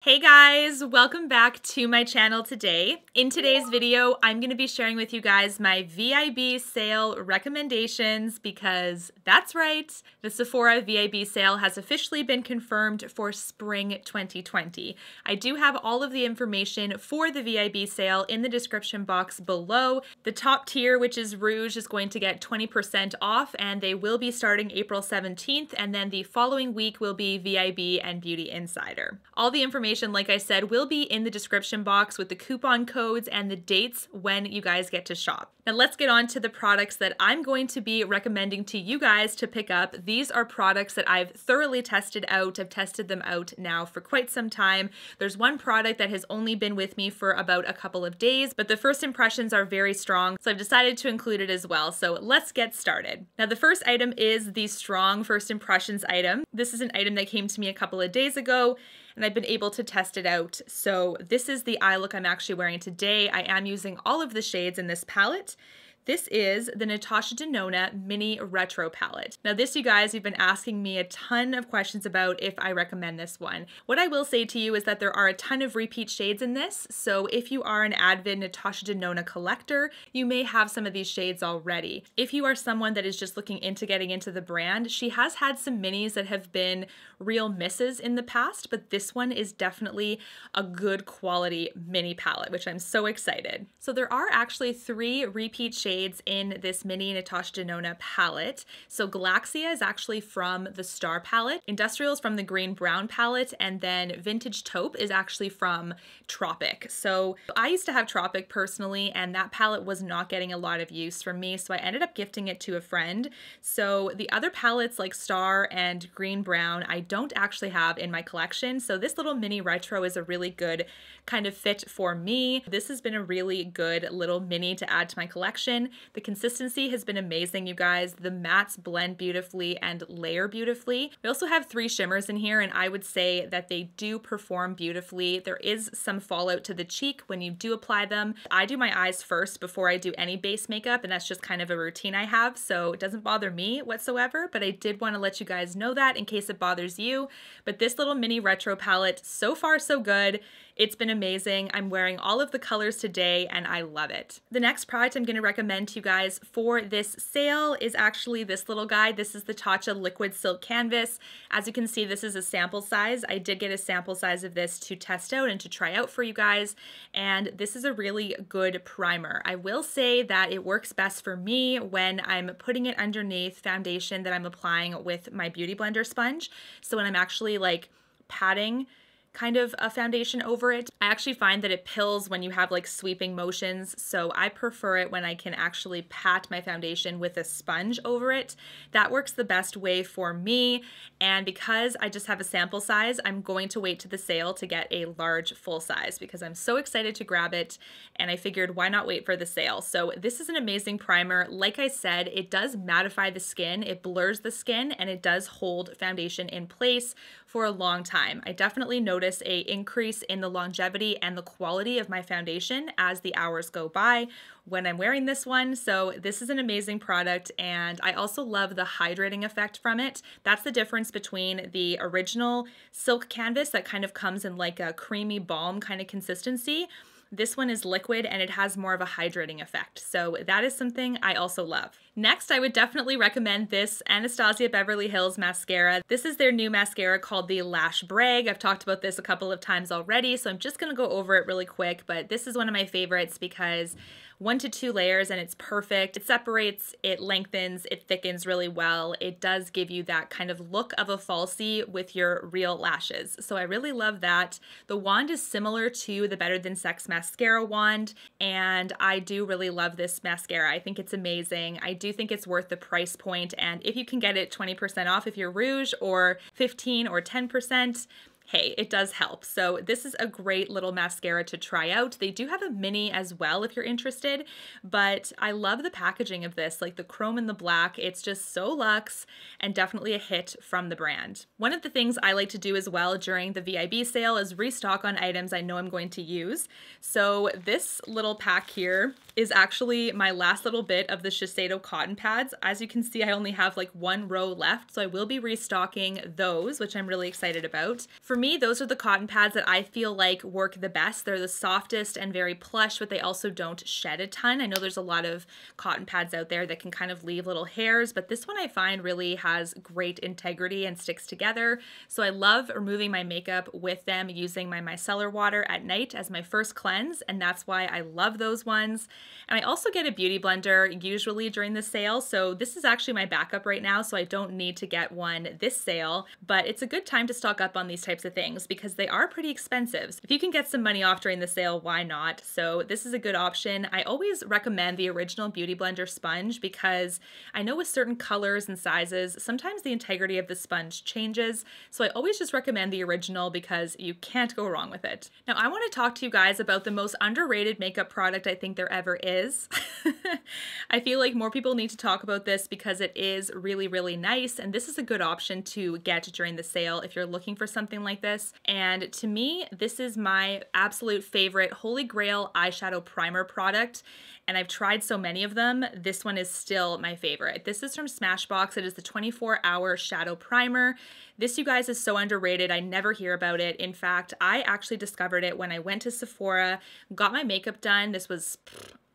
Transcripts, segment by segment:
Hey guys, welcome back to my channel today. In today's video, I'm going to be sharing with you guys my VIB sale recommendations because that's right, the Sephora VIB sale has officially been confirmed for spring 2020. I do have all of the information for the VIB sale in the description box below. The top tier, which is Rouge, is going to get 20% off and they will be starting April 17th, and then the following week will be VIB and Beauty Insider. All the information, like I said, will be in the description box with the coupon codes and the dates when you guys get to shop. Now let's get on to the products that I'm going to be recommending to you guys to pick up. These are products that I've thoroughly tested out. I've tested them out now for quite some time. There's one product that has only been with me for about a couple of days, but the first impressions are very strong, so I've decided to include it as well. So let's get started. Now the first item is the strong first impressions item. This is an item that came to me a couple of days ago, and I've been able to test it out. So this is the eye look I'm actually wearing today. I am using all of the shades in this palette. This is the Natasha Denona Mini Retro Palette. Now this, you guys, you've been asking me a ton of questions about if I recommend this one. What I will say to you is that there are a ton of repeat shades in this, so if you are an avid Natasha Denona collector, you may have some of these shades already. If you are someone that is just looking into getting into the brand, she has had some minis that have been real misses in the past, but this one is definitely a good quality mini palette, which I'm so excited. So there are actually 3 repeat shades in this mini Natasha Denona palette. So Galaxia is actually from the Star palette, Industrial is from the Green Brown palette, and then Vintage Taupe is actually from Tropic. So I used to have Tropic personally, and that palette was not getting a lot of use from me, so I ended up gifting it to a friend. So the other palettes like Star and Green Brown, I don't actually have in my collection, so this little mini retro is a really good kind of fit for me. This has been a really good little mini to add to my collection. The consistency has been amazing, you guys. The mattes blend beautifully and layer beautifully. We also have 3 shimmers in here, and I would say that they do perform beautifully. There is some fallout to the cheek when you do apply them. I do my eyes first before I do any base makeup, and that's just kind of a routine I have, so it doesn't bother me whatsoever, but I did want to let you guys know that in case it bothers you. But this little mini retro palette, so far so good. It's been amazing. I'm wearing all of the colors today and I love it. The next product I'm going to recommend to you guys for this sale is actually this little guy. This is the Tatcha Liquid Silk Canvas. As you can see, this is a sample size. I did get a sample size of this to test out and to try out for you guys, and this is a really good primer. I will say that it works best for me when I'm putting it underneath foundation that I'm applying with my Beautyblender Sponge. So when I'm actually like patting kind of a foundation over it, I actually find that it pills when you have like sweeping motions, so I prefer it when I can actually pat my foundation with a sponge over it. That works the best way for me, and because I just have a sample size, I'm going to wait to the sale to get a large full size because I'm so excited to grab it, and I figured why not wait for the sale. So this is an amazing primer. Like I said, it does mattify the skin, it blurs the skin, and it does hold foundation in place for a long time. I definitely notice a increase in the longevity and the quality of my foundation as the hours go by when I'm wearing this one. So this is an amazing product, and I also love the hydrating effect from it. That's the difference between the original silk canvas that kind of comes in like a creamy balm kind of consistency. This one is liquid and it has more of a hydrating effect. So that is something I also love. Next, I would definitely recommend this Anastasia Beverly Hills mascara. This is their new mascara called the Lash Brag. I've talked about this a couple of times already, so I'm just gonna go over it really quick, but this is one of my favorites because 1 to 2 layers and it's perfect. It separates, it lengthens, it thickens really well. It does give you that kind of look of a falsie with your real lashes. So I really love that. The wand is similar to the Better Than Sex mascara wand, and I do really love this mascara. I think it's amazing. I do think it's worth the price point, and if you can get it 20% off if you're Rouge, or 15 or 10%, hey, it does help. So this is a great little mascara to try out. They do have a mini as well if you're interested, but I love the packaging of this, like the chrome and the black. It's just so luxe and definitely a hit from the brand. One of the things I like to do as well during the VIB sale is restock on items I know I'm going to use. So this little pack here is actually my last little bit of the Shiseido cotton pads. As you can see, I only have like 1 row left, so I will be restocking those, which I'm really excited about. For me, those are the cotton pads that I feel like work the best. They're the softest and very plush, but they also don't shed a ton. I know there's a lot of cotton pads out there that can kind of leave little hairs, but this one I find really has great integrity and sticks together. So I love removing my makeup with them using my micellar water at night as my first cleanse, and that's why I love those ones. And I also get a beauty blender usually during the sale, so this is actually my backup right now, so I don't need to get one this sale, but it's a good time to stock up on these types of things because they are pretty expensive. If you can get some money off during the sale, why not? So this is a good option. I always recommend the original Beautyblender Sponge because I know with certain colors and sizes, sometimes the integrity of the sponge changes, so I always just recommend the original because you can't go wrong with it. Now I want to talk to you guys about the most underrated makeup product I think there ever is. I feel like more people need to talk about this because it is really, really nice, and this is a good option to get during the sale if you're looking for something like this. And to me, this is my absolute favorite Holy Grail eyeshadow primer product, and I've tried so many of them. This one is still my favorite. This is from Smashbox. It is the 24-hour shadow primer. This, you guys, is so underrated. I never hear about it. In fact, I actually discovered it when I went to Sephora, got my makeup done. This was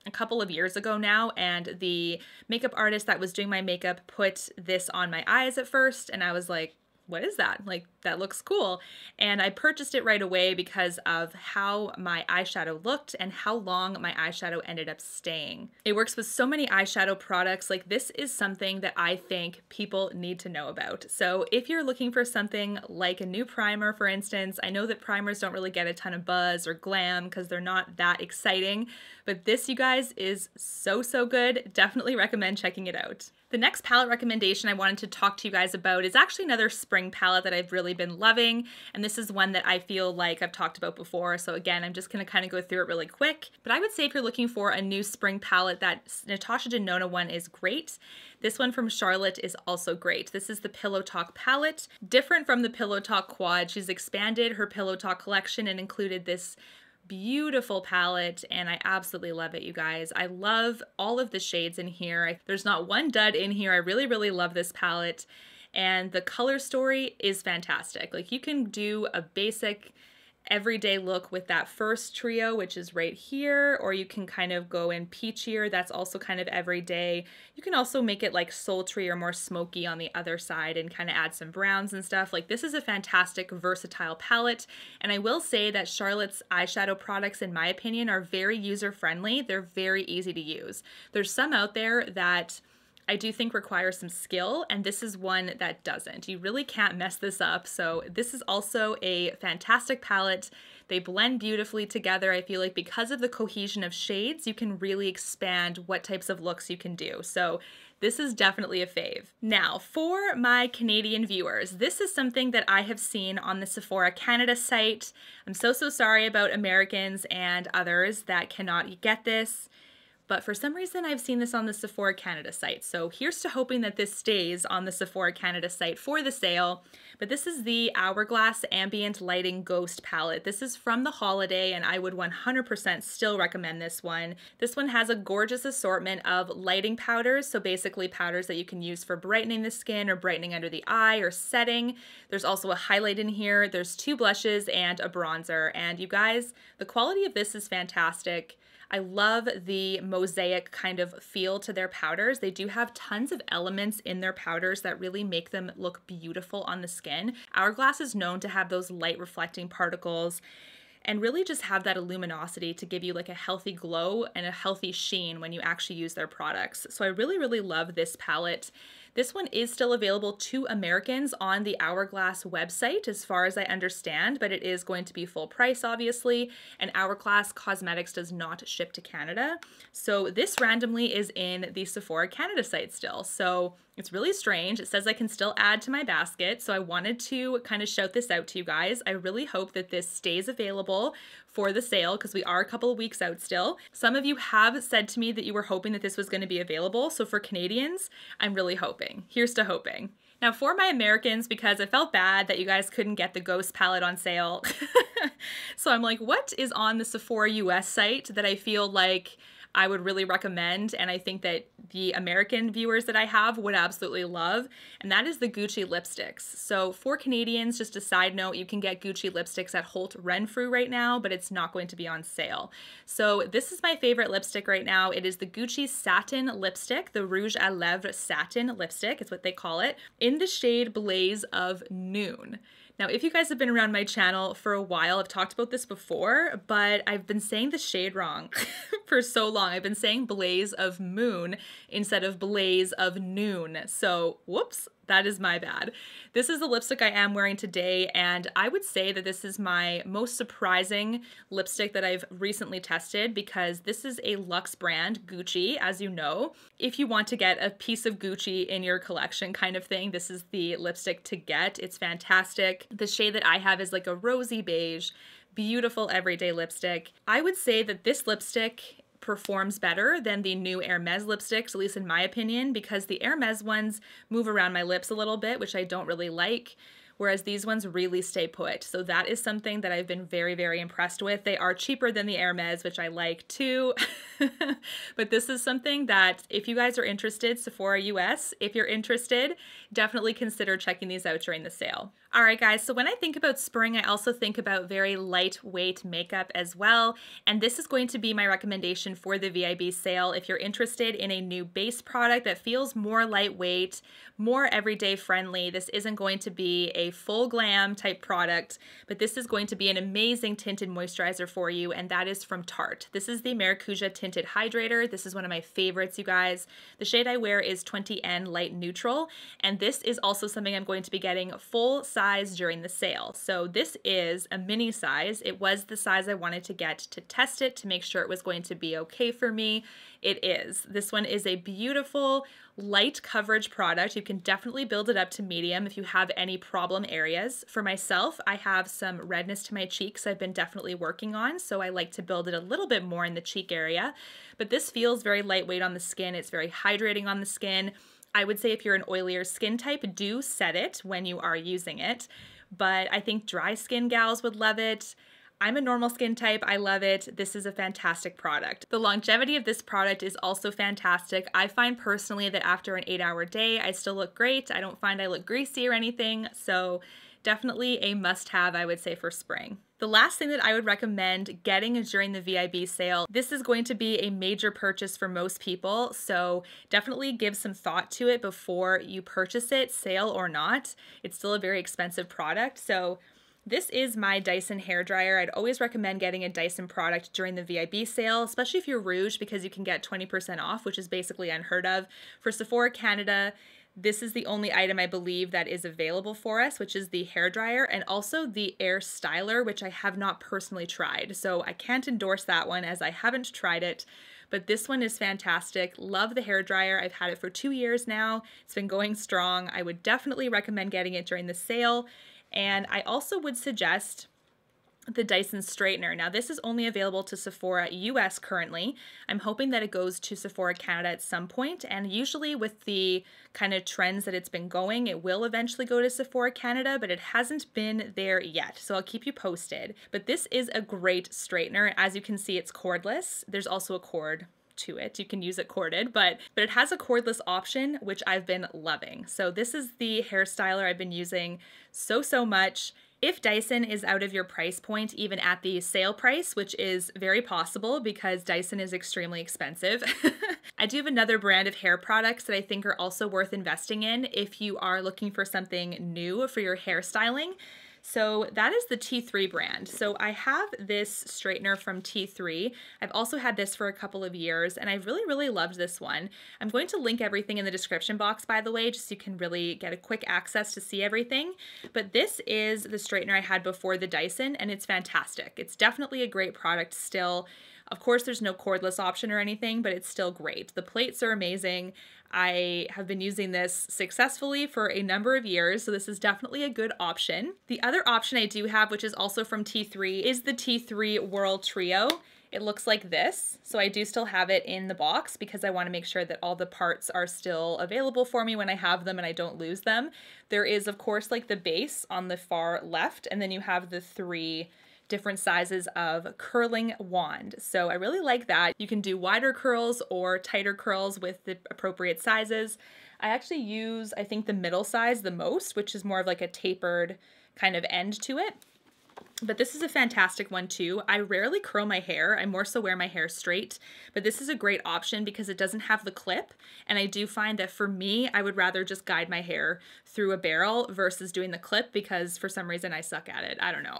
a couple of years ago now, and the makeup artist that was doing my makeup put this on my eyes at first, and I was like, what is that? Like, that looks cool. And I purchased it right away because of how my eyeshadow looked and how long my eyeshadow ended up staying. It works with so many eyeshadow products. Like, this is something that I think people need to know about. So if you're looking for something like a new primer, for instance, I know that primers don't really get a ton of buzz or glam because they're not that exciting, but this, you guys, is so, so good. Definitely recommend checking it out. The next palette recommendation I wanted to talk to you guys about is actually another spring palette that I've really been loving, and this is one that I feel like I've talked about before, so again, I'm just going to kind of go through it really quick. But I would say if you're looking for a new spring palette, that Natasha Denona one is great. This one from Charlotte is also great. This is the Pillow Talk palette. Different from the Pillow Talk quad, she's expanded her Pillow Talk collection and included this beautiful palette, and I absolutely love it, you guys. I love all of the shades in here. There's not one dud in here. I really, really love this palette, and the color story is fantastic. Like, you can do a basic everyday look with that first trio, which is right here, or you can kind of go in peachier. That's also kind of everyday. You can also make it like sultry or more smoky on the other side and kind of add some browns and stuff. Like, this is a fantastic versatile palette, and I will say that Charlotte's eyeshadow products, in my opinion, are very user-friendly. They're very easy to use. There's some out there that I do think requires some skill, and this is one that doesn't. You really can't mess this up, so this is also a fantastic palette. They blend beautifully together. I feel like because of the cohesion of shades, you can really expand what types of looks you can do. So this is definitely a fave. Now, for my Canadian viewers, this is something that I have seen on the Sephora Canada site. I'm so sorry about Americans and others that cannot get this, but for some reason I've seen this on the Sephora Canada site. So here's to hoping that this stays on the Sephora Canada site for the sale. But this is the Hourglass Ambient Lighting Ghost palette. This is from the holiday, and I would 100% still recommend this one. This one has a gorgeous assortment of lighting powders, so basically powders that you can use for brightening the skin or brightening under the eye or setting. There's also a highlight in here. There's 2 blushes and a bronzer, and you guys, the quality of this is fantastic. I love the mosaic kind of feel to their powders. They do have tons of elements in their powders that really make them look beautiful on the skin. Hourglass is known to have those light reflecting particles and really just have that luminosity to give you like a healthy glow and a healthy sheen when you actually use their products. So I really, really love this palette. This one is still available to Americans on the Hourglass website, as far as I understand, but it is going to be full price, obviously, and Hourglass Cosmetics does not ship to Canada. So this randomly is in the Sephora Canada site still. So it's really strange. It says I can still add to my basket, so I wanted to kind of shout this out to you guys. I really hope that this stays available for the sale because we are a couple of weeks out still. Some of you have said to me that you were hoping that this was going to be available, so for Canadians, I'm really hoping. Here's to hoping. Now for my Americans, because I felt bad that you guys couldn't get the Ghost palette on sale, so I'm like, what is on the Sephora US site that I feel like I would really recommend, and I think that the American viewers that I have would absolutely love, and that is the Gucci lipsticks. So for Canadians, just a side note, you can get Gucci lipsticks at Holt Renfrew right now, but it's not going to be on sale. So this is my favorite lipstick right now. It is the Gucci Satin lipstick, the Rouge à Lèvres Satin lipstick, is what they call it, in the shade Blaze of Noon. Now, if you guys have been around my channel for a while, I've talked about this before, but I've been saying the shade wrong for so long. I've been saying Blaze of Moon instead of Blaze of Noon. So, whoops, that is my bad. This is the lipstick I am wearing today, and I would say that this is my most surprising lipstick that I've recently tested because this is a luxe brand, Gucci, as you know. If you want to get a piece of Gucci in your collection kind of thing, this is the lipstick to get. It's fantastic. The shade that I have is like a rosy beige, beautiful everyday lipstick. I would say that this lipstick performs better than the new Hermes lipsticks, at least in my opinion, because the Hermes ones move around my lips a little bit, which I don't really like, whereas these ones really stay put. So that is something that I've been very, very impressed with. They are cheaper than the Hermes, which I like too. But this is something that if you guys are interested, Sephora US, if you're interested, definitely consider checking these out during the sale. All right, guys, so when I think about spring, I also think about very lightweight makeup as well. And this is going to be my recommendation for the VIB sale. If you're interested in a new base product that feels more lightweight, more everyday friendly, this isn't going to be a full glam type product, but this is going to be an amazing tinted moisturizer for you, and that is from Tarte. This is the Maracuja Tinted Hydrator. This is one of my favorites, you guys. The shade I wear is 20N Light Neutral, and this is also something I'm going to be getting full size during the sale. So this is a mini size. It was the size I wanted to get to test it to make sure it was going to be okay for me. It is. This one is a beautiful light coverage product. You can definitely build it up to medium if you have any problem areas. For myself, I have some redness to my cheeks I've been definitely working on, so I like to build it a little bit more in the cheek area. But this feels very lightweight on the skin. It's very hydrating on the skin. I would say if you're an oilier skin type, do set it when you are using it. But I think dry skin gals would love it. I'm a normal skin type. I love it. This is a fantastic product. The longevity of this product is also fantastic. I find personally that after an 8-hour day, I still look great. I don't find I look greasy or anything. So definitely a must-have, I would say, for spring. The last thing that I would recommend getting during the VIB sale, this is going to be a major purchase for most people, so definitely give some thought to it before you purchase it, sale or not. It's still a very expensive product, so this is my Dyson hairdryer. I'd always recommend getting a Dyson product during the VIB sale, especially if you're Rouge, because you can get 20% off, which is basically unheard of. For Sephora Canada, this is the only item I believe that is available for us, which is the hairdryer and also the air styler, which I have not personally tried. So I can't endorse that one as I haven't tried it, but this one is fantastic. Love the hairdryer. I've had it for 2 years now. It's been going strong. I would definitely recommend getting it during the sale. And I also would suggest the Dyson straightener. Now this is only available to Sephora US currently. I'm hoping that it goes to Sephora Canada at some point, and usually with the kind of trends that it's been going, it will eventually go to Sephora Canada, but it hasn't been there yet, so I'll keep you posted. But this is a great straightener. As you can see, it's cordless. There's also a cord to it. You can use it corded, but it has a cordless option, which I've been loving. So this is the hair styler I've been using so much. If Dyson is out of your price point, even at the sale price, which is very possible because Dyson is extremely expensive, I do have another brand of hair products that I think are also worth investing in if you are looking for something new for your hair styling. So that is the T3 brand. So I have this straightener from T3. I've also had this for a couple of years, and I've really loved this one. I'm going to link everything in the description box, by the way, just so you can really get a quick access to see everything. But this is the straightener I had before the Dyson, and it's fantastic. It's definitely a great product still. Of course, there's no cordless option or anything, but it's still great. The plates are amazing. I have been using this successfully for a number of years, so this is definitely a good option. The other option I do have, which is also from T3, is the T3 Whirl Trio. It looks like this, so I do still have it in the box because I want to make sure that all the parts are still available for me when I have them and I don't lose them. There is, of course, like the base on the far left, and then you have the 3 different sizes of curling wand. So I really like that. You can do wider curls or tighter curls with the appropriate sizes. I actually use, I think, the middle size the most, which is more of like a tapered kind of end to it. But this is a fantastic one too. I rarely curl my hair. I more so wear my hair straight, but this is a great option because it doesn't have the clip. And I do find that for me, I would rather just guide my hair through a barrel versus doing the clip because for some reason I suck at it. I don't know.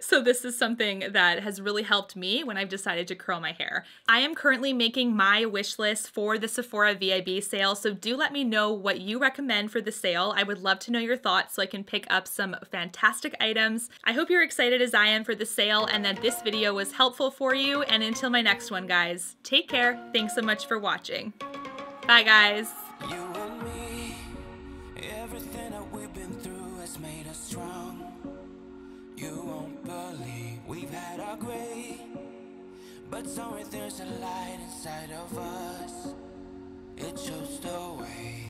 So this is something that has really helped me when I've decided to curl my hair. I am currently making my wish list for the Sephora VIB sale. So do let me know what you recommend for the sale. I would love to know your thoughts so I can pick up some fantastic items. I hope you're excited as I am for the sale and that this video was helpful for you. And until my next one, guys, take care. Thanks so much for watching. Bye, guys. You and me, everything that we've been through has made us strong. You won't believe we've had our gray, but somewhere there's a light inside of us. It shows the way.